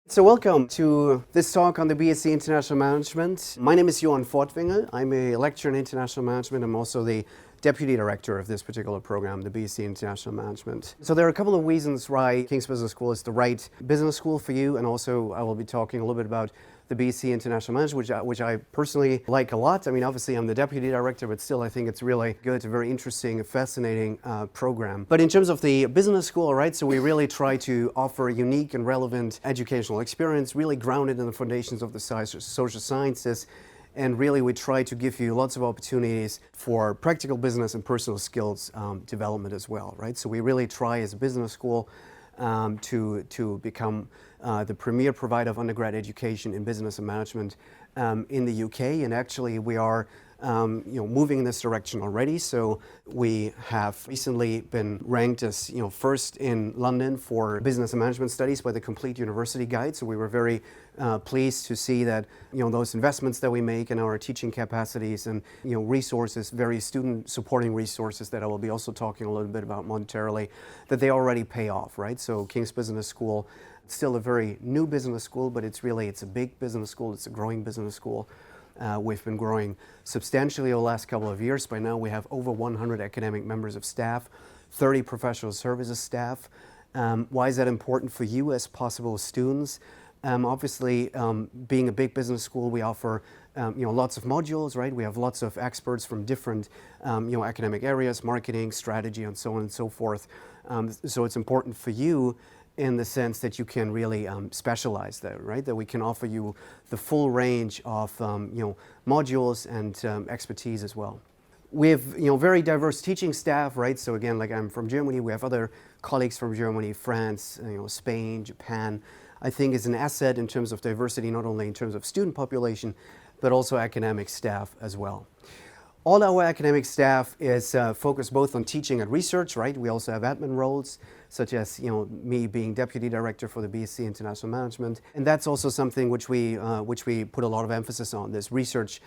So welcome to this talk on the BSc International Management. My name is Johan Fortwinge. I'm a lecturer in International Management. I'm also the Deputy Director of this particular program, the BSc International Management. So there are a couple of reasons why King's Business School is the right business school for you, and also I will be talking a little bit about the BSc International Management, which I personally like a lot. I mean, obviously I'm the Deputy Director, but still I think it's really good. It's a very interesting, fascinating program. But in terms of the business school, right, so we really try to offer a unique and relevant educational experience, really grounded in the foundations of the social sciences. And really, we try to give you lots of opportunities for practical business and personal skills development as well, right? So we really try as a business school to become the premier provider of undergrad education in business and management in the UK. And actually, we are moving in this direction already. So we have recently been ranked as first in London for business and management studies by the Complete University Guide. So we were very pleased to see that those investments that we make in our teaching capacities and resources, various student supporting resources that I will be also talking a little bit about monetarily, that they already pay off, right? So King's Business School, it's still a very new business school, but it's a big business school. It's a growing business school. We've been growing substantially over the last couple of years. By now we have over 100 academic members of staff, 30 professional services staff. Why is that important for you as possible students? Obviously, being a big business school, we offer lots of modules, right? We have lots of experts from different academic areas, marketing, strategy, and so on and so forth. So it's important for you in the sense that you can really specialize there, right? That we can offer you the full range of modules and expertise as well. We have very diverse teaching staff, right? So again, like I'm from Germany, we have other colleagues from Germany, France, Spain, Japan. I think is an asset in terms of diversity, not only in terms of student population, but also academic staff as well. All our academic staff is focused both on teaching and research, right? We also have admin roles, such as me being Deputy Director for the BSc International Management, and that's also something which we put a lot of emphasis on. This research,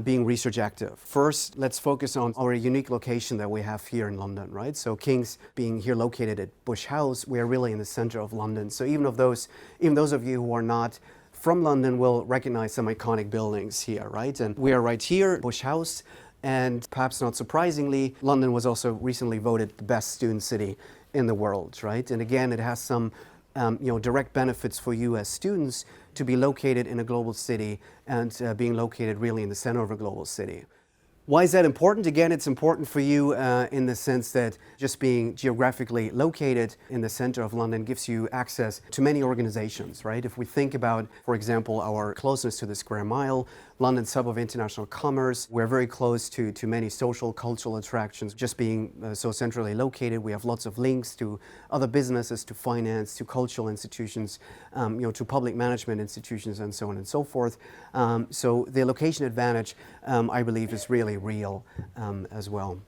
being research active. First, let's focus on our unique location that we have here in London, right? So King's being here located at Bush House, we are really in the center of London. So even those of you who are not from London will recognize some iconic buildings here, right? And we are right here, Bush House. And perhaps not surprisingly, London was also recently voted the best student city in the world, right? And again, it has some direct benefits for you as students to be located in a global city and being located really in the center of a global city. Why is that important? Again, it's important for you in the sense that just being geographically located in the center of London gives you access to many organizations, right? If we think about, for example, our closeness to the square mile, London's hub of international commerce, we're very close to many social, cultural attractions. Just being so centrally located, we have lots of links to other businesses, to finance, to cultural institutions, to public management institutions, and so on and so forth. So the location advantage, I believe, is really real as well.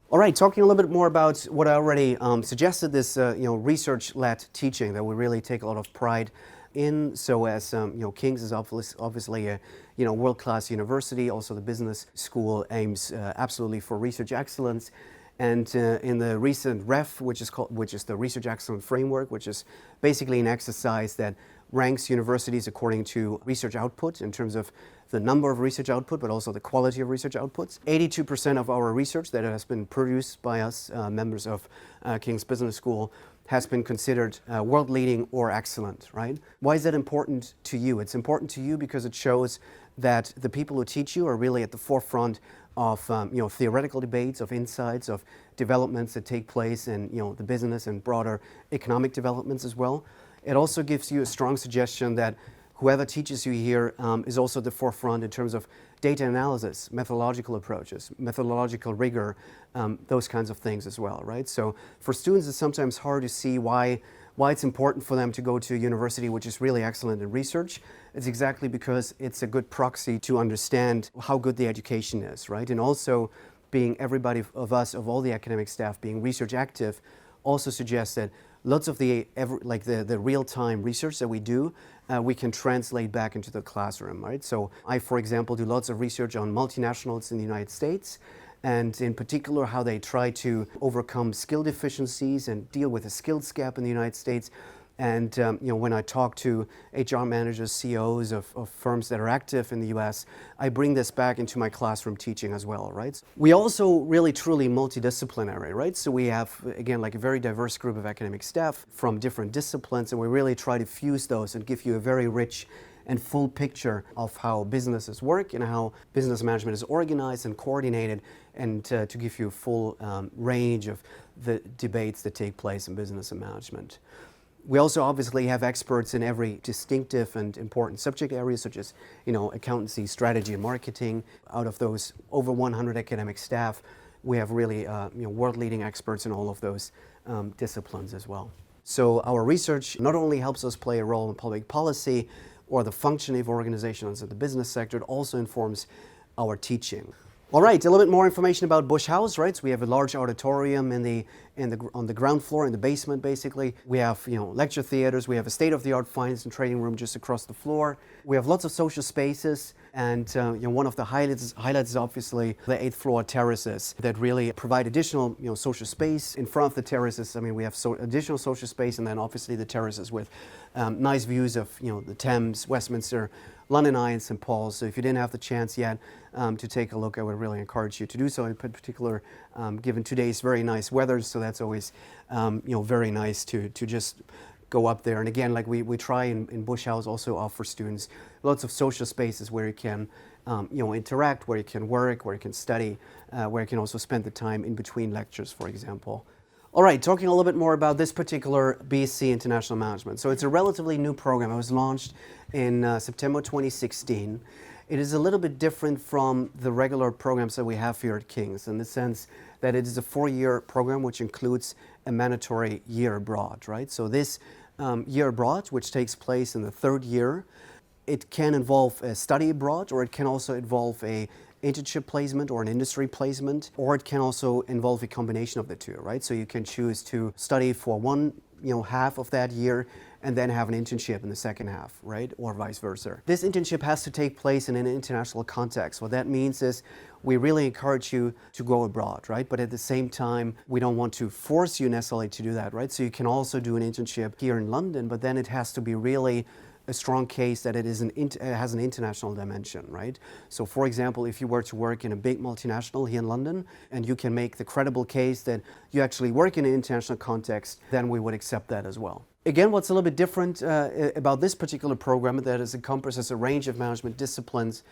All right, talking a little bit more about what I already suggested, this research-led teaching that we really take a lot of pride in. So as King's is obviously a world-class university. Also, the business school aims absolutely for research excellence. And in the recent REF, which is the Research Excellence Framework, which is basically an exercise that ranks universities according to research output in terms of the number of research output, but also the quality of research outputs. 82% of our research that has been produced by us, members of King's Business School, has been considered world-leading or excellent, right? Why is that important to you? It's important to you because it shows that the people who teach you are really at the forefront of theoretical debates, of insights, of developments that take place in the business and broader economic developments as well. It also gives you a strong suggestion that whoever teaches you here is also at the forefront in terms of data analysis, methodological approaches, methodological rigor, those kinds of things as well, right? So for students, it's sometimes hard to see why it's important for them to go to a university which is really excellent in research. It's exactly because it's a good proxy to understand how good the education is, right? And also being everybody of us, of all the academic staff, being research active, also suggests that lots of the real-time research that we do, we can translate back into the classroom, right? So I, for example, do lots of research on multinationals in the United States, and in particular how they try to overcome skill deficiencies and deal with a skills gap in the United States. And when I talk to HR managers, CEOs of firms that are active in the US, I bring this back into my classroom teaching as well, right? We also really truly multidisciplinary, right? So we have, again, like a very diverse group of academic staff from different disciplines, and we really try to fuse those and give you a very rich and full picture of how businesses work and how business management is organized and coordinated, and to give you a full range of the debates that take place in business and management. We also obviously have experts in every distinctive and important subject areas, such as, accountancy, strategy, and marketing. Out of those over 100 academic staff, we have really, world-leading experts in all of those disciplines as well. So our research not only helps us play a role in public policy or the functioning of organizations in the business sector, it also informs our teaching. All right, a little bit more information about Bush House, right? So we have a large auditorium on the ground floor, in the basement, basically. We have, lecture theaters. We have a state-of-the-art finance and trading room just across the floor. We have lots of social spaces, and one of the highlights is obviously the 8th floor terraces that really provide additional, social space. In front of the terraces, we have additional social space, and then obviously the terraces with nice views of, the Thames, Westminster, London Eye, and St. Paul's. So if you didn't have the chance yet to take a look, I would really encourage you to do so, in particular given today's very nice weather. So that's always very nice to just go up there. And again, like we try in Bush House also offer students lots of social spaces where you can interact, where you can work, where you can study, where you can also spend the time in between lectures, for example. All right, talking a little bit more about this particular BSc International Management. So it's a relatively new program. It was launched in September 2016. It is a little bit different from the regular programs that we have here at King's, in the sense that it is a 4-year program which includes a mandatory year abroad, right? So this year abroad, which takes place in the 3rd year, it can involve a study abroad, or it can also involve a internship placement or an industry placement, or it can also involve a combination of the two, right? So you can choose to study for one half of that year and then have an internship in the second half, right? Or vice versa. This internship has to take place in an international context. What that means is we really encourage you to go abroad, right? But at the same time, we don't want to force you necessarily to do that, right? So you can also do an internship here in London, but then it has to be really a strong case that it has an international dimension, right? So for example, if you were to work in a big multinational here in London, and you can make the credible case that you actually work in an international context, then we would accept that as well. Again, what's a little bit different about this particular program, that it encompasses a range of management disciplines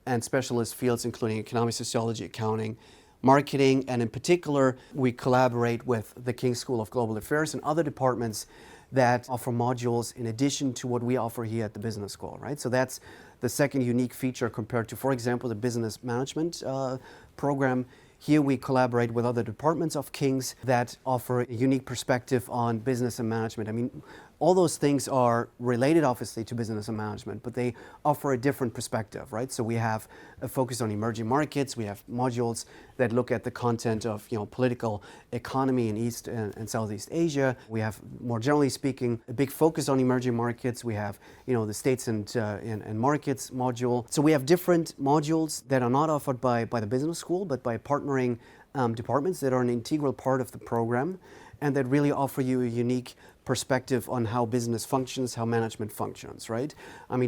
and specialist fields, including economics, sociology, accounting, marketing, and in particular, we collaborate with the King's School of Global Affairs and other departments that offer modules in addition to what we offer here at the business school, right? So that's the second unique feature compared to, for example, the business management program. Here we collaborate with other departments of King's that offer a unique perspective on business and management. All those things are related, obviously, to business and management, but they offer a different perspective, right? So we have a focus on emerging markets. We have modules that look at the content of, political economy in East and Southeast Asia. We have, more generally speaking, a big focus on emerging markets. We have, the states and markets module. So we have different modules that are not offered by the business school, but by partnering departments that are an integral part of the program, and that really offer you a unique perspective on how business functions, how management functions, right?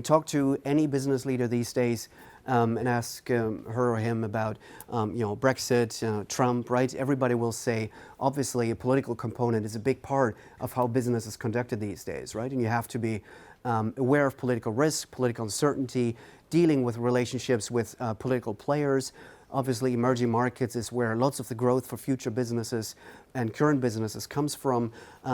Talk to any business leader these days and ask her or him about, Brexit, Trump, right? Everybody will say, obviously, a political component is a big part of how business is conducted these days, right? And you have to be aware of political risk, political uncertainty, dealing with relationships with political players. Obviously, emerging markets is where lots of the growth for future businesses and current businesses comes from.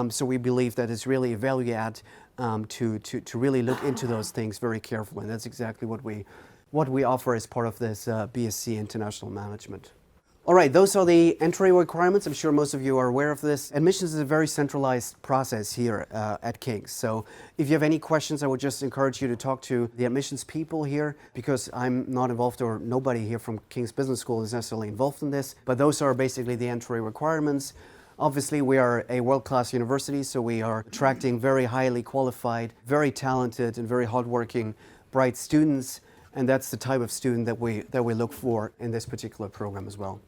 So we believe that it's really a value add to really look into those things very carefully. And that's exactly what we offer as part of this BSc International Management. All right, those are the entry requirements. I'm sure most of you are aware of this. Admissions is a very centralized process here at King's. So if you have any questions, I would just encourage you to talk to the admissions people here, because I'm not involved, or nobody here from King's Business School is necessarily involved in this. But those are basically the entry requirements. Obviously, we are a world-class university, so we are attracting very highly qualified, very talented, and very hardworking, bright students. And that's the type of student that we look for in this particular program as well.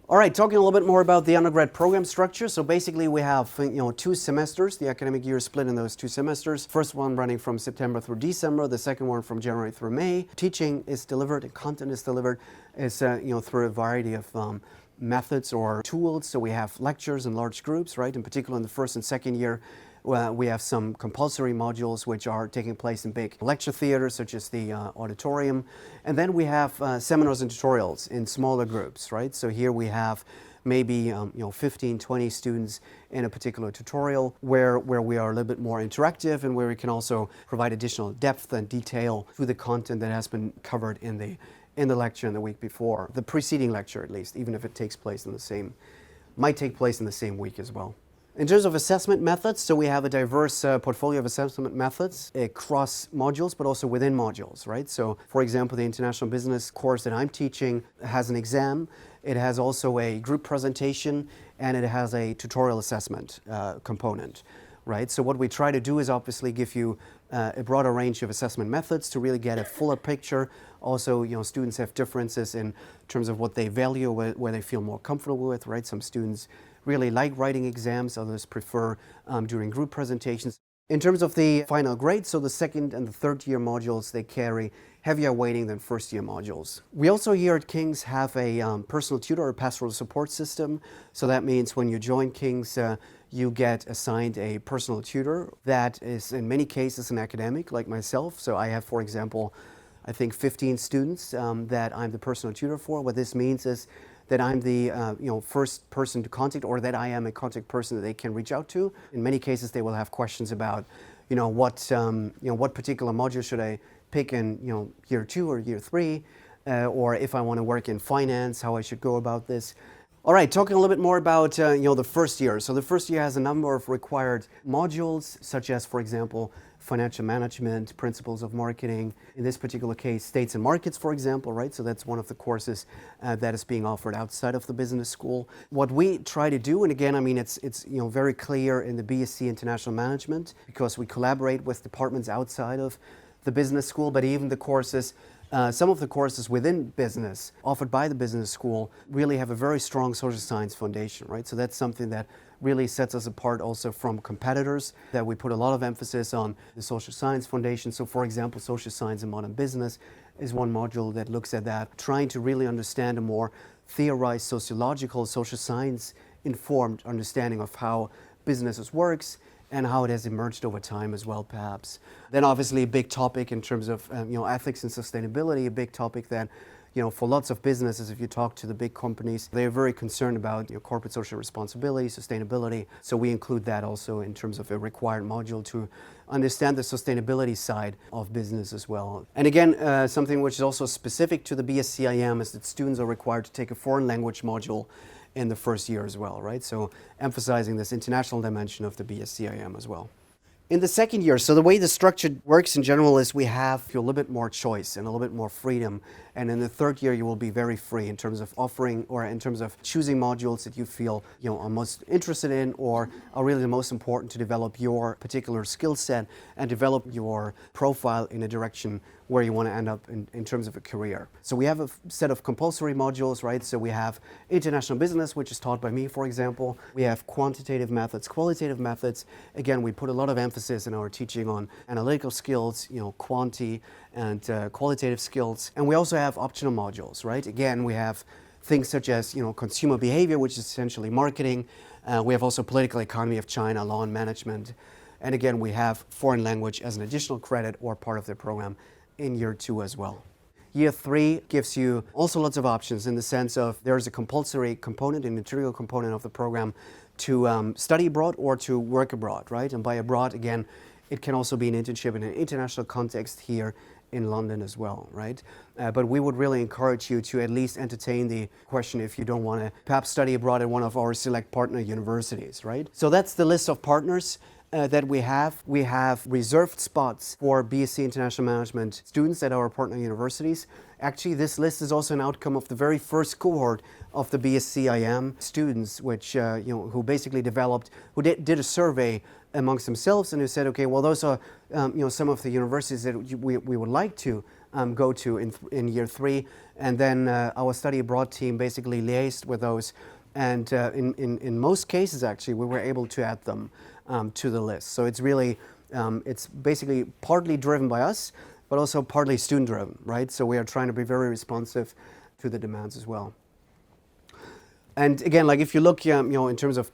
All right, talking a little bit more about the undergrad program structure. So basically we have 2 semesters. The academic year is split in those 2 semesters. First one running from September through December, the second one from January through May. Teaching is delivered and content is delivered through a variety of methods or tools. So we have lectures in large groups, right? In particular in the first and second year, we have some compulsory modules which are taking place in big lecture theaters such as the auditorium. And then we have seminars and tutorials in smaller groups, right? So here we have maybe 15, 20 students in a particular tutorial where we are a little bit more interactive and where we can also provide additional depth and detail to the content that has been covered in the lecture in the week before. The preceding lecture at least, even if it might take place in the same week as well. In terms of assessment methods, so we have a diverse portfolio of assessment methods across modules, but also within modules, right? So, for example, the International Business course that I'm teaching has an exam. It has also a group presentation, and it has a tutorial assessment component, right? So what we try to do is obviously give you a broader range of assessment methods to really get a fuller picture. Also, students have differences in terms of what they value, where they feel more comfortable with, right? Some students really like writing exams, others prefer during group presentations. In terms of the final grade, so the second and the third year modules, they carry heavier weighting than first year modules. We also here at King's have a personal tutor or pastoral support system. So that means when you join King's, you get assigned a personal tutor that is in many cases an academic like myself. So I have, for example, I think 15 students that I'm the personal tutor for. What this means is that I'm the first person to contact, or that I am a contact person that they can reach out to. In many cases, they will have questions about, what particular module should I pick in, year 2 or year 3, or if I want to work in finance, how I should go about this. All right, talking a little bit more about the first year. So the first year has a number of required modules, such as, for example, financial management, principles of marketing. In this particular case, states and markets, for example, right? So that's one of the courses that is being offered outside of the business school. What we try to do, and again, I mean, it's very clear in the BSc International Management because we collaborate with departments outside of the business school, but even the courses. Some of the courses within business offered by the business school really have a very strong social science foundation, right? So that's something that really sets us apart also from competitors, that we put a lot of emphasis on the social science foundation. So for example, social science in modern business is one module that looks at that, trying to really understand a more theorized sociological, social science informed understanding of how businesses works and how it has emerged over time as well, perhaps. Then obviously a big topic in terms of ethics and sustainability, a big topic that for lots of businesses, if you talk to the big companies, they're very concerned about corporate social responsibility, sustainability. So we include that also in terms of a required module to understand the sustainability side of business as well. And again, something which is also specific to the BSCIM is that students are required to take a foreign language module in the first year as well, right? So emphasizing this international dimension of the BSCIM as well. In the second year, so the way the structure works in general is we have a little bit more choice and a little bit more freedom. And in the third year, you will be very free in terms of offering or in terms of choosing modules that you feel are most interested in or are really the most important to develop your particular skill set and develop your profile in a direction where you want to end up in terms of a career. So we have a set of compulsory modules, right? So we have international business, which is taught by me, for example. We have quantitative methods, qualitative methods. Again, we put a lot of emphasis in our teaching on analytical skills, quanti and qualitative skills. And we also have optional modules, right? Again, we have things such as, consumer behavior, which is essentially marketing. We have also political economy of China, law and management. And again, we have foreign language as an additional credit or part of the program in year 2 as well. Year 3 gives you also lots of options in the sense of there's a compulsory component, an integral component of the program to study abroad or to work abroad, right? And by abroad, again, it can also be an internship in an international context here in London as well, right? But we would really encourage you to at least entertain the question if you don't want to perhaps study abroad at one of our select partner universities, right? So that's the list of partners that we have. We have reserved spots for BSc International Management students at our partner universities. Actually, this list is also an outcome of the very first cohort of the BSCIM students, which who basically developed, who did a survey amongst themselves and who said, okay, well, those are some of the universities that we would like to go to in year 3. And then our study abroad team basically liaised with those. And in most cases, actually, we were able to add them to the list. So it's really, it's basically partly driven by us, but also partly student driven, right? So we are trying to be very responsive to the demands as well. And again, like if you look, in terms of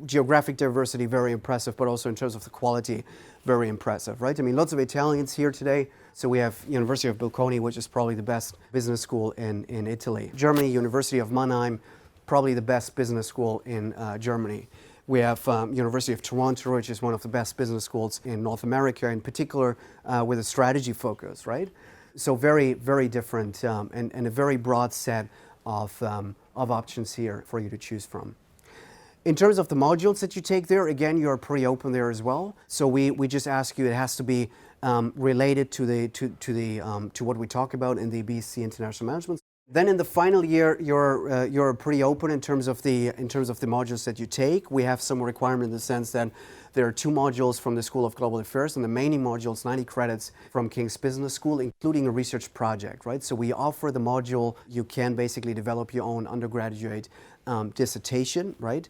geographic diversity, very impressive, but also in terms of the quality, very impressive, right? I mean, lots of Italians here today. So we have University of Bocconi, which is probably the best business school in Italy. Germany, University of Mannheim, probably the best business school in Germany. We have University of Toronto, which is one of the best business schools in North America, in particular with a strategy focus, right? So very, very different and a very broad set of options here for you to choose from. In terms of the modules that you take there, again, you're pretty open there as well. So we just ask you, it has to be related to what we talk about in the BSc International Management. Then in the final year, you're pretty open in terms of the modules that you take. We have some requirement in the sense that there are 2 modules from the School of Global Affairs, and the main modules, 90 credits from King's Business School, including a research project, right? So we offer the module, you can basically develop your own undergraduate dissertation, right?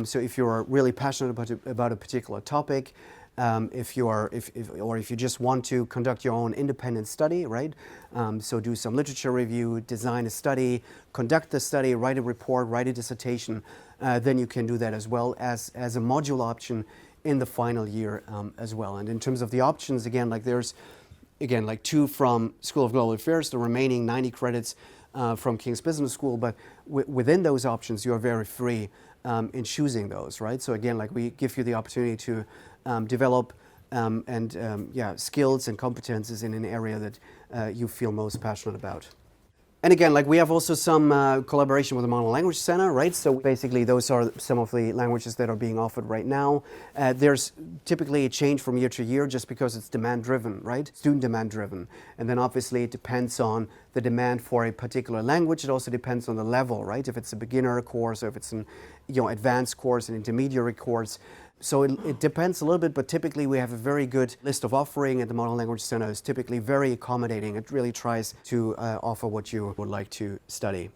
So if you're really passionate about a particular topic, if you just want to conduct your own independent study, right? So do some literature review, design a study, conduct the study, write a report, write a dissertation, then you can do that as well as a module option in the final year as well. And in terms of the options, again, like there's, again, like 2 from School of Global Affairs, the remaining 90 credits from King's Business School, but within those options, you are very free in choosing those, right? So again, like we give you the opportunity to develop skills and competences in an area that you feel most passionate about. And again, like we have also some collaboration with the Model Language Center, right? So basically those are some of the languages that are being offered right now. There's typically a change from year to year just because it's demand driven, right? Student demand driven. And then obviously it depends on the demand for a particular language. It also depends on the level, right? If it's a beginner course or if it's an advanced course, an intermediary course. So it depends a little bit, but typically we have a very good list of offering, and the Model Language Center is typically very accommodating. It really tries to offer what you would like to study.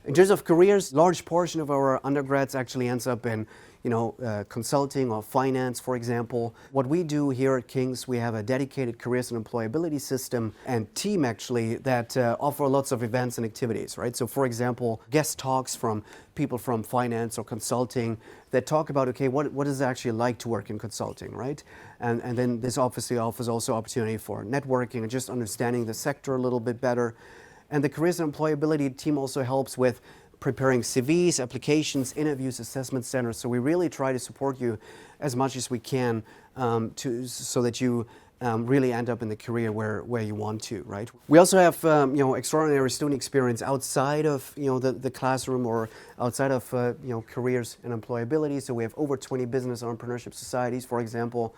In terms of careers, large portion of our undergrads actually ends up in consulting or finance, for example. What we do here at King's, we have a dedicated careers and employability system and team actually that offer lots of events and activities, right? So for example, guest talks from people from finance or consulting that talk about, okay, what is it actually like to work in consulting, right? And then this obviously offers also opportunity for networking and just understanding the sector a little bit better. And the careers and employability team also helps with preparing CVs, applications, interviews, assessment centers. So we really try to support you as much as we can so that you really end up in the career where you want to, right? We also have extraordinary student experience outside of the classroom or outside of careers and employability. So we have over 20 business entrepreneurship societies, for example.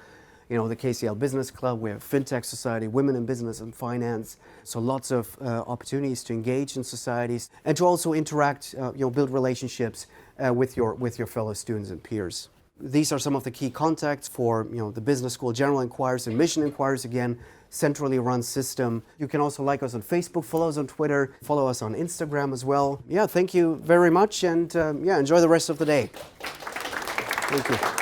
The KCL Business Club, we have FinTech Society, Women in Business and Finance. So lots of opportunities to engage in societies and to also interact, build relationships with your fellow students and peers. These are some of the key contacts for the business school general inquiries and mission inquiries. Again, centrally run system. You can also like us on Facebook, follow us on Twitter, follow us on Instagram as well. Yeah, thank you very much, and enjoy the rest of the day. Thank you.